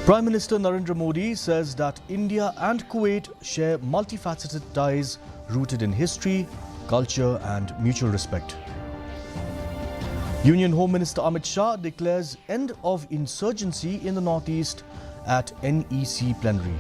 Prime Minister Narendra Modi says that India and Kuwait share multifaceted ties rooted in history, culture and mutual respect. Union Home Minister Amit Shah declares end of insurgency in the northeast at NEC plenary.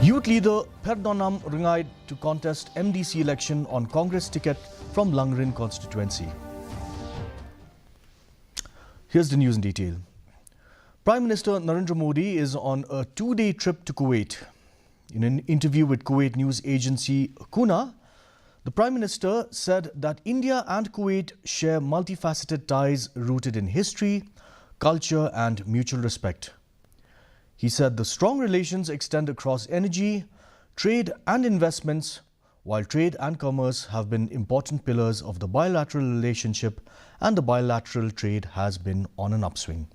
Youth leader Perdonam Ringai to contest MDC election on Congress ticket from Langrin constituency. Here's the news in detail. Prime Minister Narendra Modi is on a two-day trip to Kuwait. In an interview with Kuwait news agency Kuna, the Prime Minister said that India and Kuwait share multifaceted ties rooted in history, culture and mutual respect. He said the strong relations extend across energy, trade and investments, while trade and commerce have been important pillars of the bilateral relationship and the bilateral trade has been on an upswing.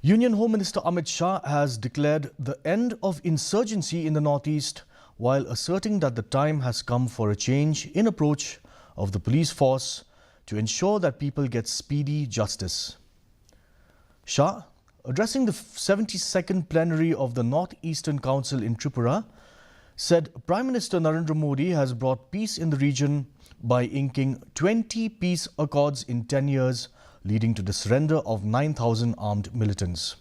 Union Home Minister Amit Shah has declared the end of insurgency in the northeast while asserting that the time has come for a change in approach of the police force to ensure that people get speedy justice. Shah, addressing the 72nd plenary of the North-Eastern Council in Tripura, said Prime Minister Narendra Modi has brought peace in the region by inking 20 peace accords in 10 years, leading to the surrender of 9,000 armed militants.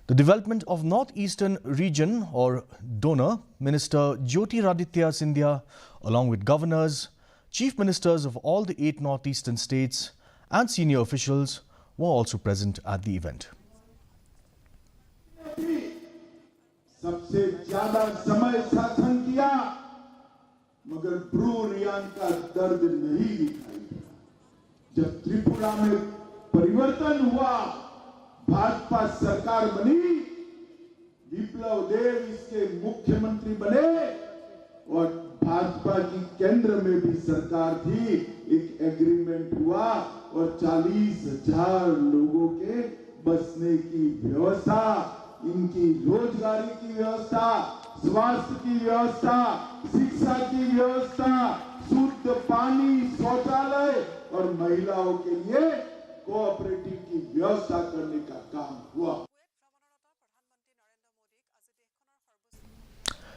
The development of North-Eastern region or donor, Minister Jyotiraditya Scindia, along with governors, chief ministers of all the 8 northeastern states and senior officials were also present at the event. सबसे ज्यादा समय शासन किया मगर ब्रू रियांग का दर्द नहीं दिखाई दिया। जब त्रिपुरा में परिवर्तन हुआ, भाजपा सरकार बनी, विप्लव देव इसके मुख्यमंत्री बने और भाजपा की केंद्र में भी सरकार थी, एक एग्रीमेंट हुआ और 40,000 लोगों के बसने की व्यवस्था, इनकी रोजगारी की व्यवस्था, स्वास्थ्य की व्यवस्था, शिक्षा की व्यवस्था, शुद्ध पानी, शौचालय और महिलाओं के लिए कोऑपरेटिव की व्यवस्था करने का काम हुआ।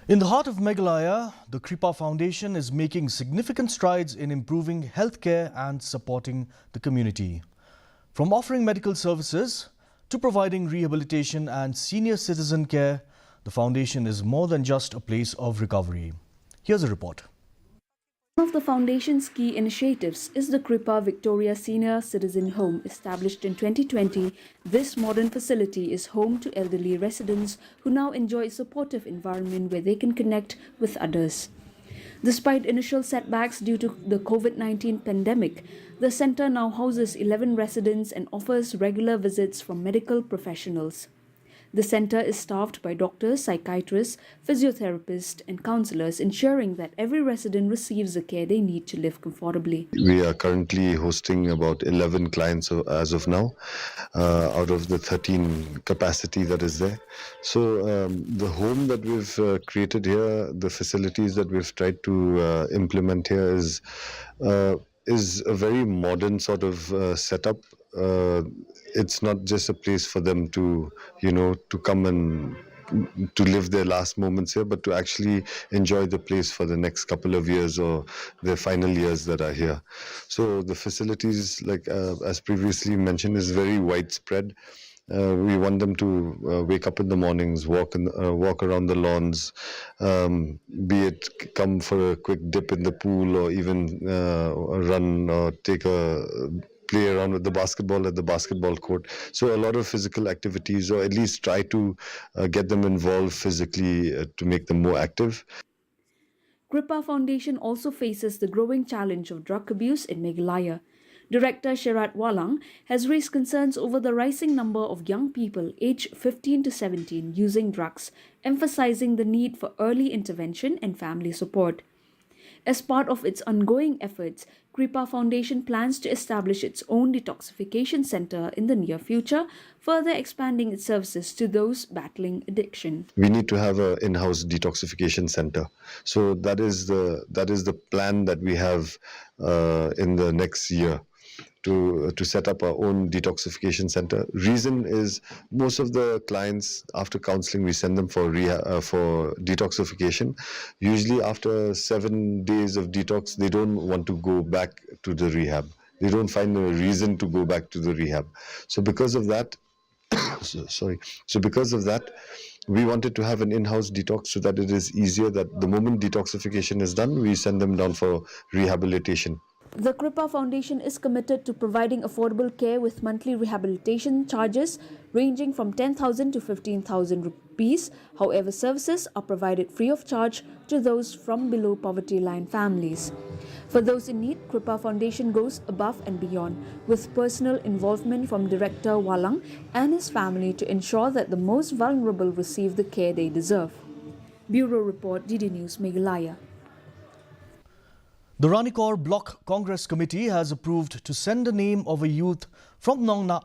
In the heart of Meghalaya, the Kripa Foundation is making significant strides in improving healthcare and supporting the community. From offering medical services to providing rehabilitation and senior citizen care, the foundation is more than just a place of recovery. Here's a report. One of the foundation's key initiatives is the Kripa Victoria Senior Citizen Home. Established in 2020, this modern facility is home to elderly residents who now enjoy a supportive environment where they can connect with others. Despite initial setbacks due to the COVID-19 pandemic, the centre now houses 11 residents and offers regular visits from medical professionals. The centre is staffed by doctors, psychiatrists, physiotherapists and counsellors, ensuring that every resident receives the care they need to live comfortably. We are currently hosting about 11 clients as of now, out of the 13 capacity that is there. So the home that we've created here, the facilities that we've tried to implement here is a very modern sort of setup. It's not just a place for them to, to come and to live their last moments here, but to actually enjoy the place for the next couple of years or their final years that are here. So the facilities, like as previously mentioned, is very widespread. We want them to wake up in the mornings, walk around the lawns, be it come for a quick dip in the pool or even run or play around with the basketball at the basketball court. So a lot of physical activities, or at least try to get them involved physically to make them more active. Kripa Foundation also faces the growing challenge of drug abuse in Meghalaya. Director Sharat Walang has raised concerns over the rising number of young people aged 15 to 17 using drugs, emphasizing the need for early intervention and family support. As part of its ongoing efforts, Kripa Foundation plans to establish its own detoxification center in the near future, further expanding its services to those battling addiction. We need to have an in-house detoxification center. So that is the plan that we have in the next year, to set up our own detoxification center. Reason is, most of the clients, after counseling, we send them for for detoxification. Usually after 7 days of detox, they don't want to go back to the rehab. They don't find a reason to go back to the rehab. So because of that, so because of that, we wanted to have an in-house detox, so that it is easier, that the moment detoxification is done, we send them down for rehabilitation. The Kripa Foundation is committed to providing affordable care with monthly rehabilitation charges ranging from 10,000 to 15,000 rupees. However, services are provided free of charge to those from below poverty line families. For those in need, Kripa Foundation goes above and beyond, with personal involvement from Director Walang and his family to ensure that the most vulnerable receive the care they deserve. Bureau Report, DD News, Meghalaya. The Ranikor Block Congress Committee has approved to send the name of a youth from Nongna,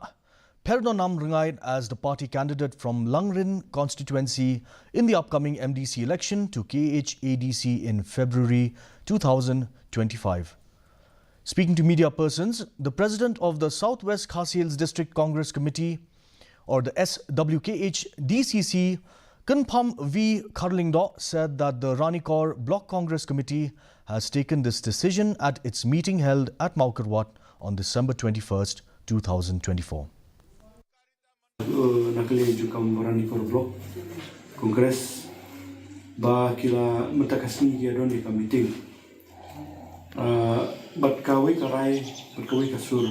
Pernonam Ringai, as the party candidate from Langrin constituency in the upcoming MDC election to KHADC in February 2025. Speaking to media persons, the president of the Southwest Khasi Hills District Congress Committee, or the SWKH-DCC, Kanpham V. Kharlingdo, said that the Ranikor Block Congress Committee has taken this decision at its meeting held at Maukarwat on December 21st, 2024. Nakali jukam Ranikor Block Congress ba kila mentakasni kia don di meeting. Bat kawai karai, bat kawai kasur.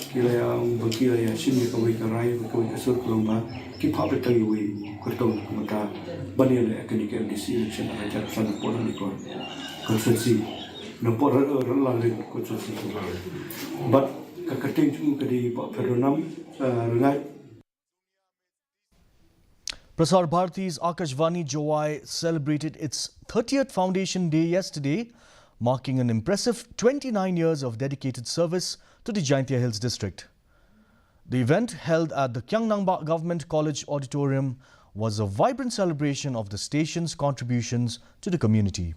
Kila yang berkila ya sini kawai karai, bat kawai kasur kelomba. Kita apa tangi we kertong kemata bani le akan di MDC election akan sana pun Ranikor konstitusi. Nampak orang lain konstitusi tu. Bat kakating cuma kadi Pak Ferdinand Rengat. Prasar Bharati's Akashvani Jowai celebrated its 30th Foundation Day yesterday, marking an impressive 29 years of dedicated service to the Jaintia Hills district. The event, held at the Kyangnangba Government College Auditorium, was a vibrant celebration of the station's contributions to the community.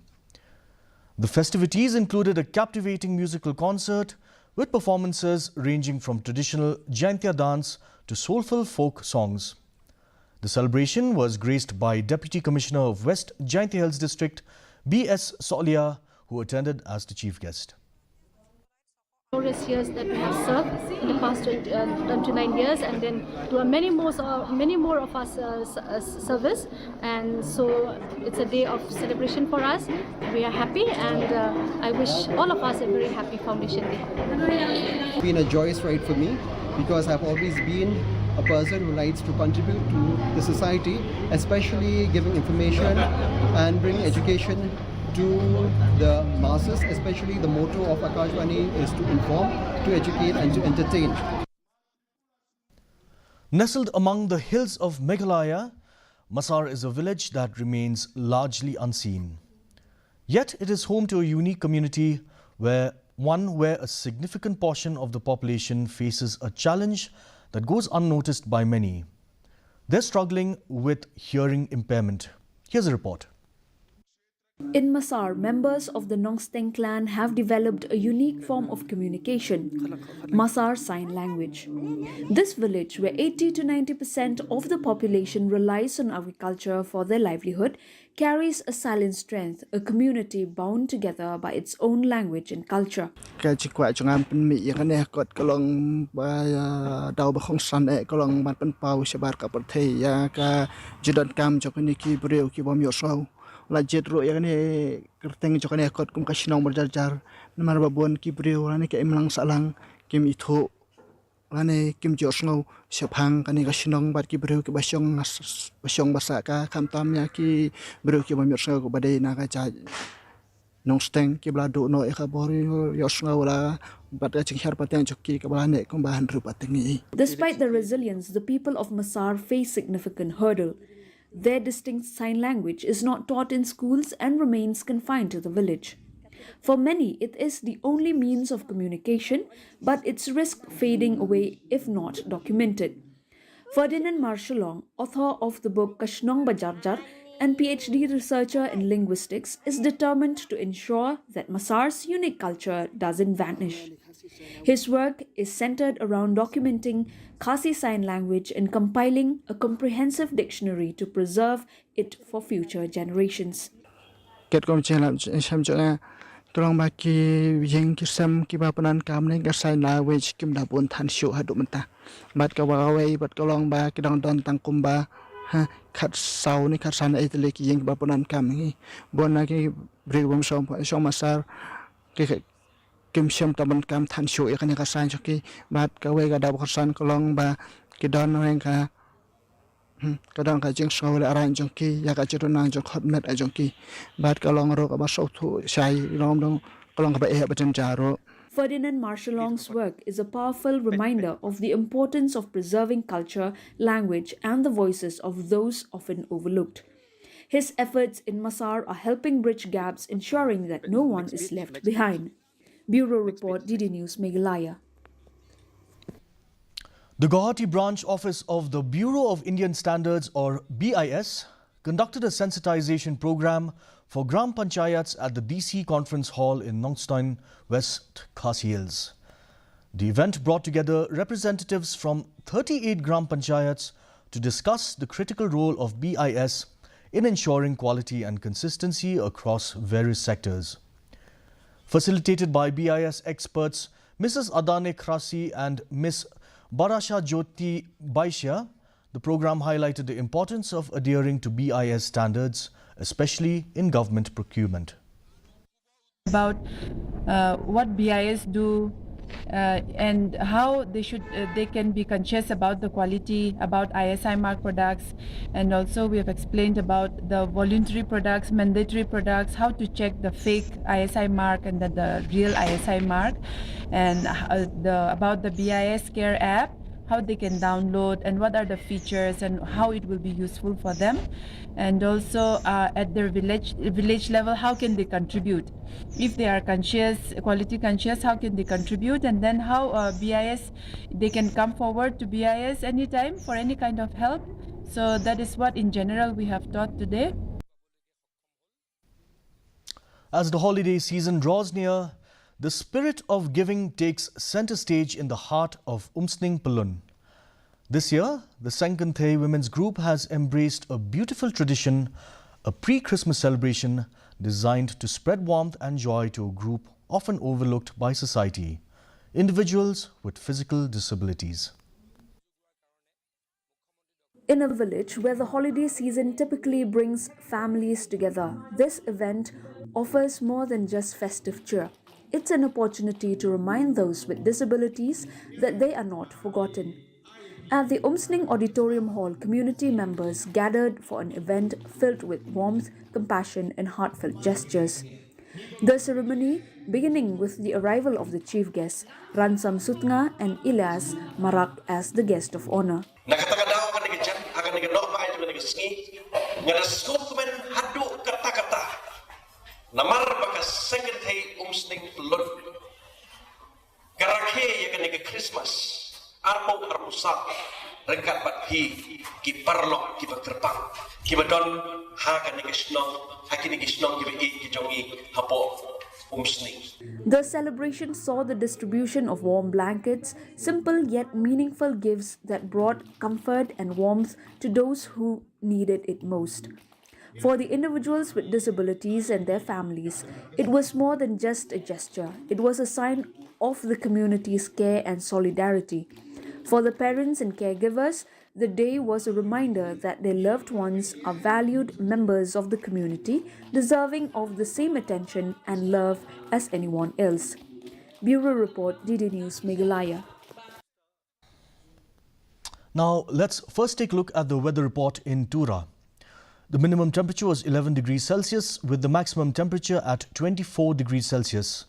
The festivities included a captivating musical concert with performances ranging from traditional Jaintia dance to soulful folk songs. The celebration was graced by Deputy Commissioner of West Jaintia Hills District, B.S. Solia, who attended as the chief guest. Glorious years that we have served in the past 29 years, and then to many more of us service, and so it's a day of celebration for us. We are happy, and I wish all of us a very happy Foundation Day. It's been a joyous ride for me, because I've always been a person who likes to contribute to the society, especially giving information and bringing education to the masses. Especially the motto of Akashvani is to inform, to educate and to entertain. Nestled among the hills of Meghalaya, Masar is a village that remains largely unseen. Yet it is home to a unique community where a significant portion of the population faces a challenge that goes unnoticed by many. They're struggling with hearing impairment. Here's a report. In Masar, members of the Nongsteng clan have developed a unique form of communication, Masar Sign Language. This village, where 80 to 90% of the population relies on agriculture for their livelihood, carries a silent strength, a community bound together by its own language and culture. Lajet ro yang ni kerteng jokan ekot kum kasinong berjajar namar babon ki breu lani ke imlang salang kim itho lani kim josngau sephang kani kasinong bat ki breu ki basyong basa ka kamtamnya ki breu ki bamyosngau ko badai na ka cha nongsteng ki blado no ekabori yosngau la bat ka chinghar pateng jokki ka balane kum bahan ru patengi. Despite their resilience, the people of Masar face significant hurdle. Their distinct sign language is not taught in schools and remains confined to the village. For many, it is the only means of communication, but its risk fading away if not documented. Ferdinand Marchalong, author of the book Kashnong Bajarjar and PhD researcher in linguistics, is determined to ensure that Masar's unique culture doesn't vanish. His work is centered around documenting Khasi Sign Language and compiling a comprehensive dictionary to preserve it for future generations. Ket kom chela sam changa tolong ba ki yeng ki sam ki ba panan kam ne ka sign language kim da pun than shu ha du mata bat ka wa we bat ka long ba ki dong don tang kum ba ha khat sau ni khat san ai tele ki yeng ba panan kam ni bon na ki bre bom som masar ki kim sam ta ban kam than shu e ka sign ki bat ka we ga da ba san ka long ba ki don reng ka kadang ka jeng saw le aran jong ki ya ka chiru nang jong khot met a jong ki bat ka long ro ka ba so thu sai long dong ka long ka ba e ba chen cha ro. Ferdinand Marchalong's work is a powerful reminder of the importance of preserving culture, language, and the voices of those often overlooked. His efforts in Masar are helping bridge gaps, ensuring that no one is left behind. Bureau Report, DD News, Meghalaya. The Guwahati branch office of the Bureau of Indian Standards, or BIS, conducted a sensitization program for Gram Panchayats at the DC Conference Hall in Nongstoin, West Khasi Hills. The event brought together representatives from 38 Gram Panchayats to discuss the critical role of BIS in ensuring quality and consistency across various sectors. Facilitated by BIS experts Mrs. Adane Krasi and Ms. Barasha Jyoti Baishya, the program highlighted the importance of adhering to BIS standards, especially in government procurement. About what BIS do and how they can be conscious about the quality, about ISI mark products, and also we have explained about the voluntary products, mandatory products, how to check the fake ISI mark and the real ISI mark, and about the BIS Care app, how they can download and what are the features and how it will be useful for them, and also at their village level, how can they contribute if they are conscious, quality conscious, how can they contribute, and then how BIS, they can come forward to BIS anytime for any kind of help. So that is what in general we have taught today. As the holiday season draws near, the spirit of giving takes center stage in the heart of Umsning Palun. This year, the Sankanthe Women's Group has embraced a beautiful tradition, a pre-Christmas celebration designed to spread warmth and joy to a group often overlooked by society, individuals with physical disabilities. In a village where the holiday season typically brings families together, this event offers more than just festive cheer. It's an opportunity to remind those with disabilities that they are not forgotten. At the Umsning Auditorium Hall, community members gathered for an event filled with warmth, compassion, and heartfelt gestures. The ceremony, beginning with the arrival of the chief guests, Ransam Sutnga and Ilyas, marked as the guest of honor. Namar baka Sankanthe Umsning Palun Karakhe yakan Christmas Arpo arpusa Rengkat batpi Ki parlok ki terpang Ki badon Hakan nigishnong Hakin nigishnong ki jongi Hapo Umsning. The celebration saw the distribution of warm blankets, simple yet meaningful gifts that brought comfort and warmth to those who needed it most. For the individuals with disabilities and their families, it was more than just a gesture. It was a sign of the community's care and solidarity. For the parents and caregivers, the day was a reminder that their loved ones are valued members of the community, deserving of the same attention and love as anyone else. Bureau Report, DD News, Meghalaya. Now, let's first take a look at the weather report in Tura. The minimum temperature was 11 degrees Celsius with the maximum temperature at 24 degrees Celsius.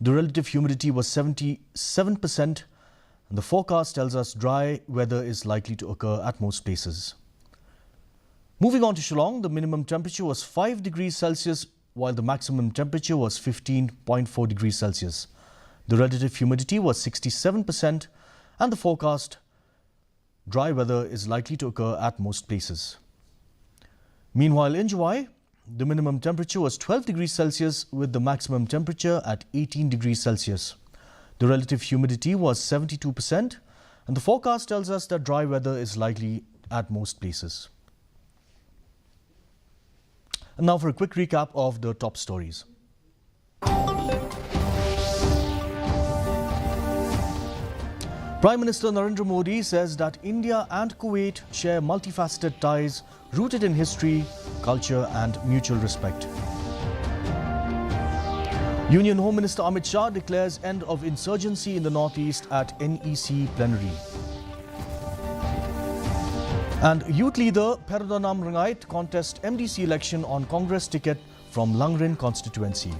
The relative humidity was 77% and the forecast tells us dry weather is likely to occur at most places. Moving on to Shillong, the minimum temperature was 5 degrees Celsius while the maximum temperature was 15.4 degrees Celsius. The relative humidity was 67% and the forecast dry weather is likely to occur at most places. Meanwhile, in July, the minimum temperature was 12 degrees Celsius with the maximum temperature at 18 degrees Celsius. The relative humidity was 72% and the forecast tells us that dry weather is likely at most places. And now for a quick recap of the top stories. Prime Minister Narendra Modi says that India and Kuwait share multifaceted ties rooted in history, culture and mutual respect. Union Home Minister Amit Shah declares end of insurgency in the northeast at NEC plenary. And youth leader Perodonam Rangait contest MDC election on Congress ticket from Langrin constituency.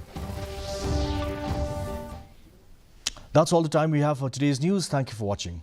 That's all the time we have for today's news. Thank you for watching.